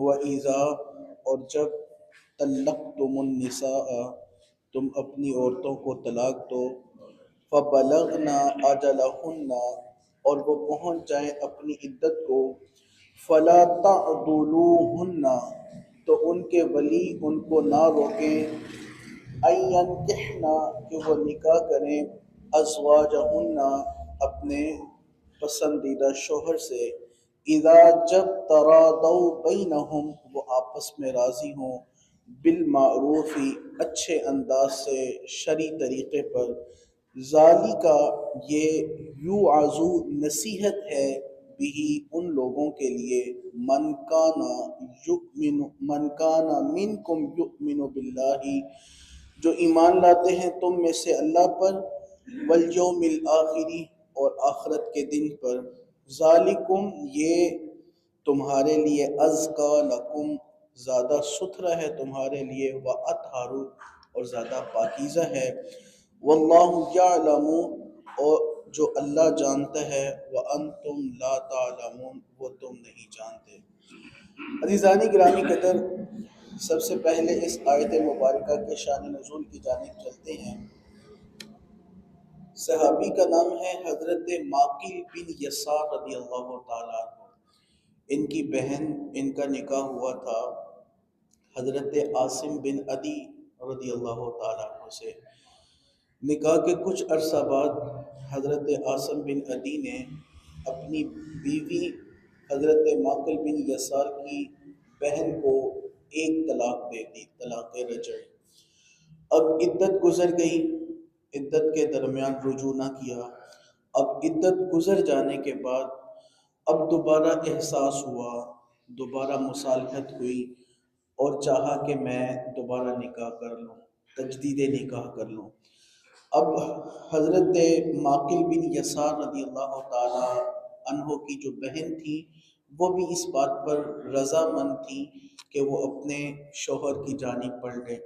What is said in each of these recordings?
وَإِذَا اور جب طلقتم النساء تم اپنی عورتوں کو طلاق دو، فبلغن اجلہن اور وہ پہنچ جائیں اپنی عدت کو، فلا تعضلوہن تو ان کے ولی ان کو نہ روکیں، ان ینکحن کہ وہ نکاح کریں، ازواجہن اپنے پسندیدہ شوہر سے، اذا جب تراضوا بینہم وہ آپس میں راضی ہوں، بالمعروف اچھے انداز سے شرعی طریقے پر، ذالکا یہ یوعظ نصیحت ہے بھی ان لوگوں کے لیے، من کانا منکم یؤمن باللہ جو ایمان لاتے ہیں تم میں سے اللہ پر، والیوم الآخری اور آخرت کے دن پر، ذالکم یہ تمہارے لیے، ازکا لکم زیادہ ستھرا ہے تمہارے لیے، واطہر اور زیادہ پاکیزہ ہے، واللہ یعلم اور جو اللہ جانتا ہے، وانتم لا تعلمون وہ تم نہیں جانتے۔ عزیزان گرامی قدر، سب سے پہلے اس آیت مبارکہ کے شان نزول کی جانب چلتے ہیں۔ صحابی کا نام ہے حضرت معقل بن یسار رضی اللہ تعالیٰ عنہ۔ ان کی بہن، ان کا نکاح ہوا تھا حضرت عاصم بن عدی رضی اللہ تعالیٰ عنہ سے۔ نکاح کے کچھ عرصہ بعد حضرت عاصم بن عدی نے اپنی بیوی حضرت معقل بن یسار کی بہن کو ایک طلاق دے دی، طلاق رجعی۔ اب عدت گزر گئی، عدت کے درمیان رجوع نہ کیا۔ اب عدت گزر جانے کے بعد اب دوبارہ احساس ہوا، دوبارہ مصالحت ہوئی اور چاہا کہ میں دوبارہ نکاح کر لوں، تجدید نکاح کر لوں۔ اب حضرت معقل بن یسار رضی اللہ تعالی عنہ کی جو بہن تھی وہ بھی اس بات پر رضامند تھی کہ وہ اپنے شوہر کی جانب پلٹ لے،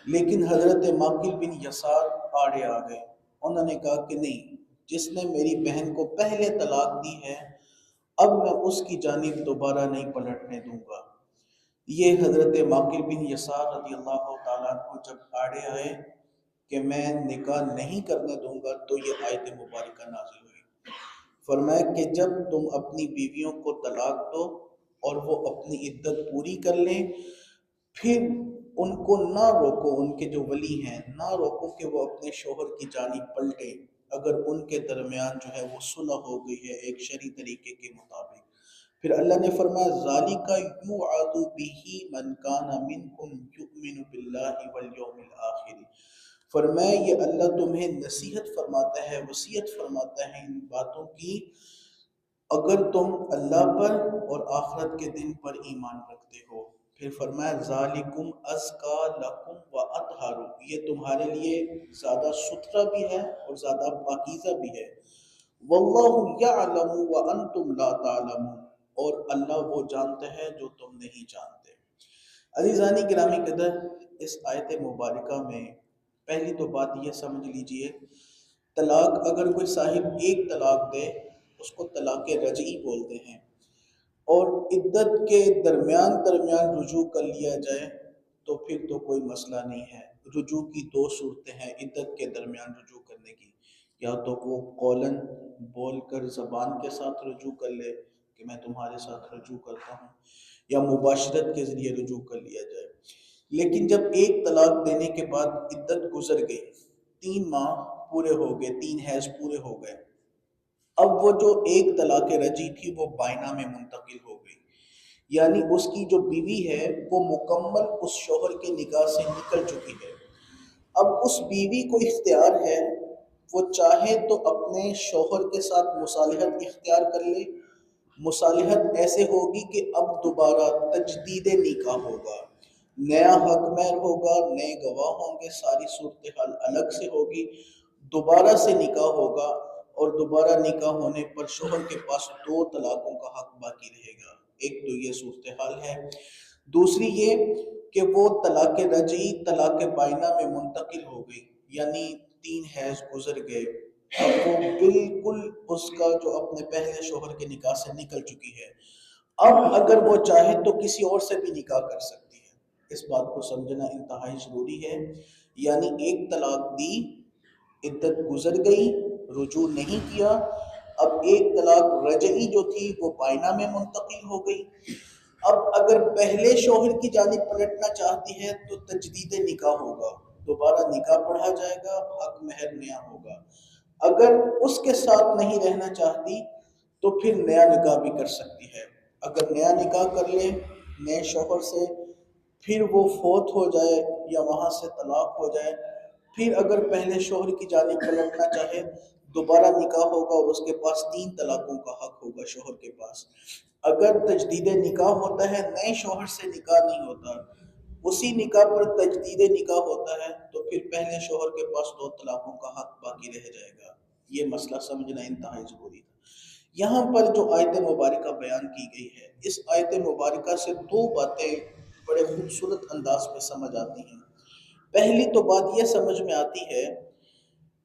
لیکن حضرت معقل بن یسار آڑے آ گئے۔ انہوں نے کہا کہ نہیں، جس نے میری بہن کو پہلے طلاق دی ہے اب میں اس کی جانب دوبارہ نہیں پلٹنے دوں گا۔ یہ حضرت معقل بن یسار رضی اللہ تعالیٰ عنہ جب آڑے آئے کہ میں نکاح نہیں کرنے دوں گا تو یہ آیت مبارکہ نازل ہوئی۔ فرمایا کہ جب تم اپنی بیویوں کو طلاق دو اور وہ اپنی عدت پوری کر لیں، پھر ان کو نہ روکو، ان کے جو ولی ہیں نہ روکو کہ وہ اپنے شوہر کی جانب پلٹے اگر ان کے درمیان جو ہے وہ صلح ہو گئی ہے ایک شرعی طریقے کے مطابق۔ پھر اللہ نے فرمایا ذالک یوعظ بہ من کان منکم یؤمن باللہ والیوم الآخر۔ فرمایا یہ اللہ تمہیں نصیحت فرماتا ہے، وصیت فرماتا ہے ان باتوں کی اگر تم اللہ پر اور آخرت کے دن پر ایمان رکھتے ہو۔ پھر فرمایا ذالکم ازکا لکم واطہر، یہ تمہارے لیے زیادہ ستھرا بھی ہے اور زیادہ پاکیزہ بھی ہے، واللہ یعلم وانتم لا تعلمون اور اللہ وہ جانتا ہے جو تم نہیں جانتے۔ عزیزان گرامی قدر، اس آیت مبارکہ میں پہلی تو بات یہ سمجھ لیجئے، طلاق اگر کوئی صاحب ایک طلاق دے اس کو طلاق رجعی بولتے ہیں، اور عدت کے درمیان رجوع کر لیا جائے تو پھر تو کوئی مسئلہ نہیں ہے۔ رجوع کی دو صورتیں ہیں عدت کے درمیان رجوع کرنے کی، یا تو وہ قولاً بول کر زبان کے ساتھ رجوع کر لے کہ میں تمہارے ساتھ رجوع کرتا ہوں، یا مباشرت کے ذریعے رجوع کر لیا جائے۔ لیکن جب ایک طلاق دینے کے بعد عدت گزر گئی، 3 ماہ پورے ہو گئے، 3 حیض پورے ہو گئے، اب وہ جو ایک طلاق رجعی تھی وہ بائنہ میں منتقل ہو گئی، یعنی اس کی جو بیوی ہے وہ مکمل اس شوہر کے نکاح سے نکل چکی ہے۔ اب اس بیوی کو اختیار ہے، وہ چاہے تو اپنے شوہر کے ساتھ مصالحت اختیار کر لے۔ مصالحت ایسے ہوگی کہ اب دوبارہ تجدید نکاح ہوگا، نیا حق مہر ہوگا، نئے گواہ ہوں گے، ساری صورتحال الگ سے ہوگی، دوبارہ سے نکاح ہوگا، اور دوبارہ نکاح ہونے پر شوہر کے پاس 2 طلاقوں کا حق باقی رہے گا۔ ایک تو یہ صورتحال ہے، دوسری یہ کہ وہ طلاق رجعی طلاق بائنہ میں منتقل ہو گئی، یعنی 3 حیض گزر گئے، اب وہ بالکل اس کا جو اپنے پہلے شوہر کے نکاح سے نکل چکی ہے، اب اگر وہ چاہے تو کسی اور سے بھی نکاح کر سکتی ہے، اس بات کو سمجھنا انتہائی ضروری ہے۔ یعنی ایک طلاق دی، عدت گزر گئی، رجوع نہیں کیا، اب ایک طلاق رجعی جو تھی وہ بائنہ میں منتقل ہو گئی۔ اب اگر پہلے شوہر کی جانب پلٹنا چاہتی ہے تو تجدید نکاح ہوگا، دوبارہ نکاح پڑھا جائے گا، حق مہر نیا ہوگا۔ اگر اس کے ساتھ نہیں رہنا چاہتی تو پھر نیا نکاح بھی کر سکتی ہے۔ اگر نیا نکاح کر لے نئے شوہر سے، پھر وہ فوت ہو جائے یا وہاں سے طلاق ہو جائے، پھر اگر پہلے شوہر کی جانب پلٹنا چاہے دوبارہ نکاح ہوگا اور اس کے پاس 3 طلاقوں کا حق ہوگا شوہر کے پاس۔ اگر تجدید نکاح ہوتا ہے، نئے شوہر سے نکاح نہیں ہوتا، اسی نکاح پر تجدید نکاح ہوتا ہے، تو پھر پہلے شوہر کے پاس 2 طلاقوں کا حق باقی رہ جائے گا۔ یہ مسئلہ سمجھنا انتہائی ضروری تھا۔ یہاں پر جو آیت مبارکہ بیان کی گئی ہے، اس آیت مبارکہ سے 2 باتیں بڑے خوبصورت انداز میں سمجھ آتی ہیں۔ پہلی تو بات یہ سمجھ میں آتی ہے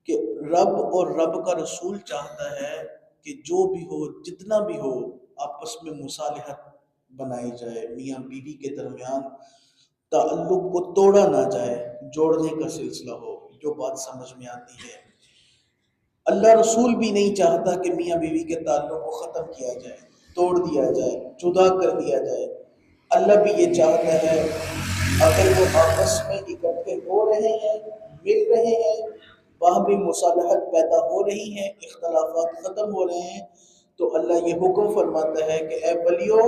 کہ رب اور رب کا رسول چاہتا ہے کہ جو بھی ہو، جتنا بھی ہو، آپس میں مصالحت بنائی جائے، میاں بیوی کے درمیان تعلق کو توڑا نہ جائے، جوڑنے کا سلسلہ ہو۔ جو بات سمجھ میں آتی ہے، اللہ رسول بھی نہیں چاہتا کہ میاں بیوی کے تعلق کو ختم کیا جائے، توڑ دیا جائے، جدا کر دیا جائے۔ اللہ بھی یہ چاہتا ہے اگر وہ آپس میں اکٹھے ہو رہے ہیں، مل رہے ہیں، وہاں بھی مصالحت پیدا ہو رہی ہے، اختلافات ختم ہو رہے ہیں، تو اللہ یہ حکم فرماتا ہے کہ اے ولیو،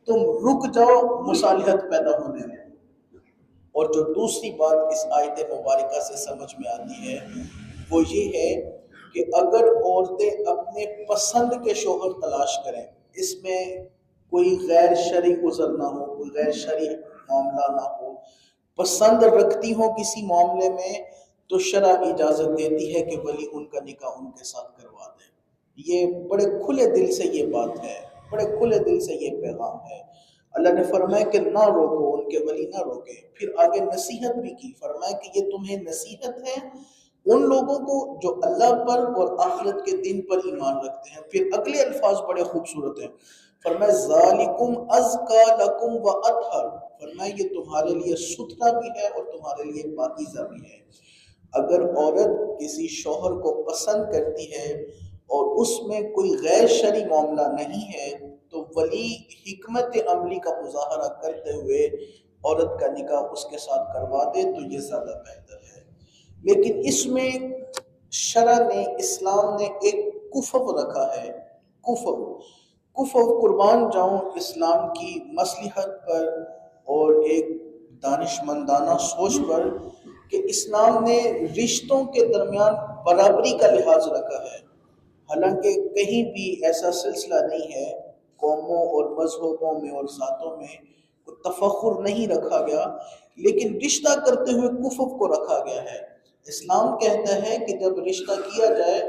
تم رک جاؤ مصالحت پیدا ہونے میں۔ اور جو دوسری بات اس آیت مبارکہ سے سمجھ میں آتی ہے وہ یہ ہے کہ اگر عورتیں اپنے پسند کے شوہر تلاش کریں، اس میں کوئی غیر شرعی عذر نہ ہو، کوئی غیر شرعی معاملہ نہ ہو، پسند رکھتی ہوں کسی معاملے میں، تو شرع اجازت دیتی ہے کہ ولی ان کا نکاح ان کے ساتھ کروا دے۔ یہ بڑے کھلے دل سے یہ بات ہے، بڑے کھلے دل سے یہ پیغام ہے۔ اللہ نے فرمایا کہ نہ روکو، ان کے ولی نہ روکے۔ پھر آگے نصیحت بھی کی، فرمایا کہ یہ تمہیں نصیحت ہے ان لوگوں کو جو اللہ پر اور آخرت کے دن پر ایمان رکھتے ہیں۔ پھر اگلے الفاظ بڑے خوبصورت ہیں، فرمایا ذالکم ازکا لکم واطہر، فرمایا یہ تمہارے لیے ستھرا بھی ہے اور تمہارے لیے پاکیزہ بھی ہے۔ اگر عورت کسی شوہر کو پسند کرتی ہے اور اس میں کوئی غیر شرعی معاملہ نہیں ہے تو ولی حکمت عملی کا مظاہرہ کرتے ہوئے عورت کا نکاح اس کے ساتھ کروا دے تو یہ زیادہ بہتر ہے۔ لیکن اس میں شرع نے، اسلام نے ایک کفو رکھا ہے۔ کفو قربان جاؤں اسلام کی مصلحت پر اور ایک دانش مندانہ سوچ پر کہ اسلام نے رشتوں کے درمیان برابری کا لحاظ رکھا ہے۔ حالانکہ کہیں بھی ایسا سلسلہ نہیں ہے، قوموں اور مذہبوں میں اور ذاتوں میں کوئی تفخر نہیں رکھا گیا، لیکن رشتہ کرتے ہوئے کفو کو رکھا گیا ہے۔ اسلام کہتا ہے کہ جب رشتہ کیا جائے،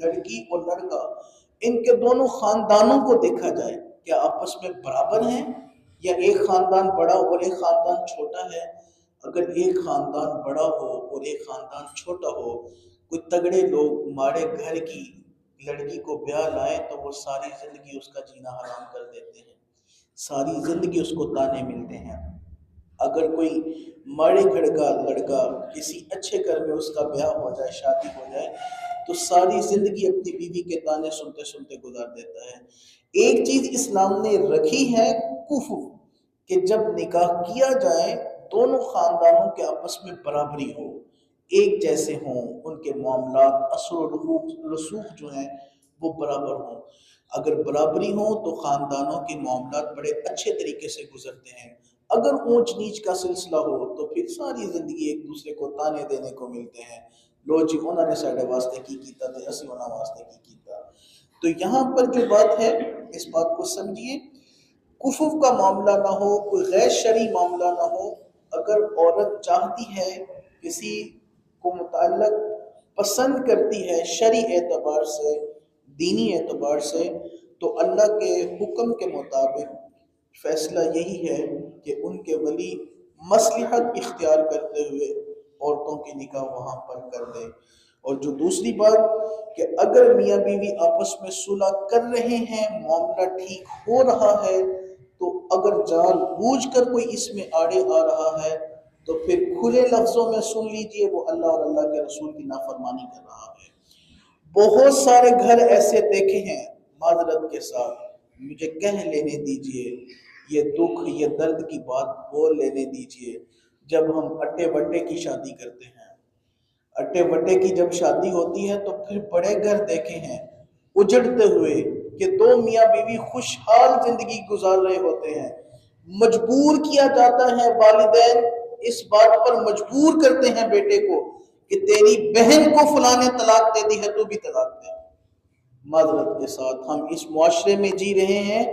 لڑکی اور لڑکا، ان کے دونوں خاندانوں کو دیکھا جائے، کیا آپس میں برابر ہیں یا ایک خاندان بڑا اور ایک خاندان چھوٹا ہے۔ اگر ایک خاندان بڑا ہو اور ایک خاندان چھوٹا ہو، کوئی تگڑے لوگ ماڑے گھر کی لڑکی کو بیاہ لائیں تو وہ ساری زندگی اس کا جینا حرام کر دیتے ہیں، ساری زندگی اس کو تانے ملتے ہیں۔ اگر کوئی ماڑے گھر کا لڑکا کسی اچھے گھر میں اس کا بیاہ ہو جائے، شادی ہو جائے، تو ساری زندگی اپنی بیوی کے تانے سنتے سنتے گزار دیتا ہے۔ ایک چیز اسلام نے رکھی ہے، کفو، کہ جب نکاح کیا جائے دونوں خاندانوں کے آپس میں برابری ہو، ایک جیسے ہوں، ان کے معاملات، اثر و رسوخ جو ہیں وہ برابر ہوں۔ اگر برابری ہو تو خاندانوں کے معاملات بڑے اچھے طریقے سے گزرتے ہیں۔ اگر اونچ نیچ کا سلسلہ ہو تو پھر ساری زندگی ایک دوسرے کو تانے دینے کو ملتے ہیں، لو جی انہوں نے ساڑھے واسطے کی کیتا تھے، اسی انہوں واسطے کی کیتا۔ تو یہاں پر جو بات ہے اس بات کو سمجھیے، کفو کا معاملہ نہ ہو، کوئی غیر شرعی معاملہ نہ ہو۔ اگر عورت چاہتی ہے، کسی کو متعلق پسند کرتی ہے شرعی اعتبار سے، دینی اعتبار سے، تو اللہ کے حکم کے مطابق فیصلہ یہی ہے کہ ان کے ولی مصلحت اختیار کرتے ہوئے عورتوں کے نکاح وہاں پر کر دے۔ اور جو دوسری بات کہ اگر میاں بیوی آپس میں صلح کر رہے ہیں، معاملہ ٹھیک ہو رہا ہے، تو اگر جان بوجھ کر کوئی اس میں آڑے آ رہا ہے تو پھر کھلے لفظوں میں سن لیجئے وہ اللہ اور اللہ کے رسول کی نافرمانی کر رہا ہے۔ بہت سارے گھر ایسے دیکھے ہیں، معذرت کے ساتھ مجھے کہہ لینے دیجئے، یہ دکھ یہ درد کی بات بول لینے دیجئے، جب ہم اٹے وٹے کی شادی کرتے ہیں، اٹے وٹے کی جب شادی ہوتی ہے تو پھر بڑے گھر دیکھے ہیں اجڑتے ہوئے کہ دو میاں بیوی خوشحال زندگی گزار رہے ہوتے ہیں، مجبور کیا جاتا ہے، والدین اس بات پر مجبور کرتے ہیں بیٹے کو کہ تیری بہن کو فلاں نے طلاق دے دی ہے تو بھی طلاق دے۔ معذرت کے ساتھ ہم اس معاشرے میں جی رہے ہیں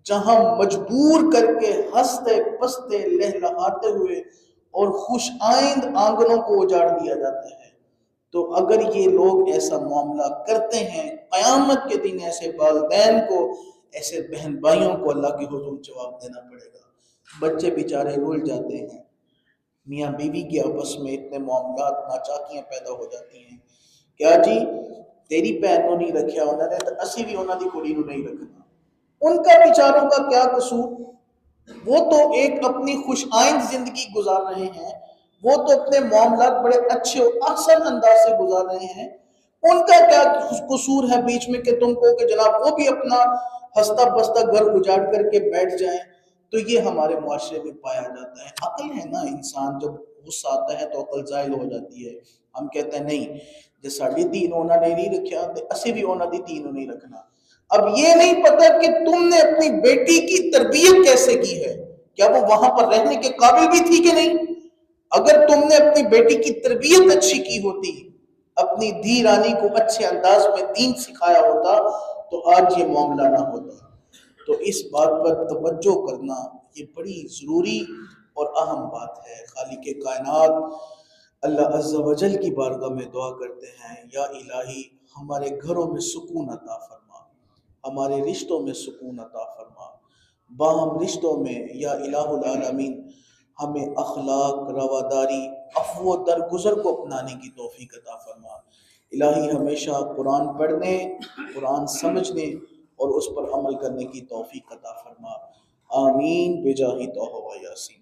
جہاں مجبور کر کے ہنستے پستے لہلہاتے ہوئے اور خوش آئند آنگنوں کو اجاڑ دیا جاتا ہے۔ تو اگر یہ لوگ ایسا معاملہ کرتے ہیں، قیامت کے دن ایسے والدین کو، ایسے بہن بھائیوں کو اللہ کے حضور جواب دینا پڑے گا۔ بچے بیچارے رول جاتے ہیں، میاں بیوی کے آپس میں اتنے معاملات ناچاکیاں پیدا ہو جاتی ہیں، کیا جی تیری بہن کو نہیں رکھیا انہوں نے تو اسی بھی انہوں دی کڑی نو نہیں رکھنا، ان کا بیچاروں کا کیا قصور؟ وہ تو ایک اپنی خوش آئند زندگی گزار رہے ہیں، وہ تو اپنے معاملات بڑے اچھے اور احسن انداز سے گزار رہے ہیں، ان کا کیا قصور ہے بیچ میں کہ تم کو کہ جناب وہ بھی اپنا ہنستا بستا گھر اجاڑ کر کے بیٹھ جائیں؟ تو یہ ہمارے معاشرے میں پایا جاتا ہے۔ عقل ہے نا، انسان جب غصہ آتا ہے تو عقل زائل ہو جاتی ہے، ہم کہتے ہیں نہیں جے ساڈی دین انہوں نے نہیں رکھیا تے اسی بھی انہوں دی دین نہیں رکھنا۔ اب یہ نہیں پتا کہ تم نے اپنی بیٹی کی تربیت کیسے کی ہے، کیا وہ وہاں پر رہنے کے قابل بھی تھی کہ نہیں؟ اگر تم نے اپنی بیٹی کی تربیت اچھی کی ہوتی، اپنی دھی رانی کو اچھے انداز میں دین سکھایا ہوتا تو آج یہ معاملہ نہ ہوتا۔ تو اس بات پر توجہ کرنا یہ بڑی ضروری اور اہم بات ہے۔ خالق کائنات اللہ عز و جل کی بارگاہ میں دعا کرتے ہیں، یا الہی ہمارے گھروں میں سکون عطا فرما، ہمارے رشتوں میں سکون عطا فرما، باہم رشتوں میں یا الہ العالمین ہمیں اخلاق، رواداری، عفو و درگزر کو اپنانے کی توفیق عطا فرما۔ الہی ہمیشہ قرآن پڑھنے، قرآن سمجھنے اور اس پر عمل کرنے کی توفیق عطا فرما۔ آمین بجاہ طہ و یاسین۔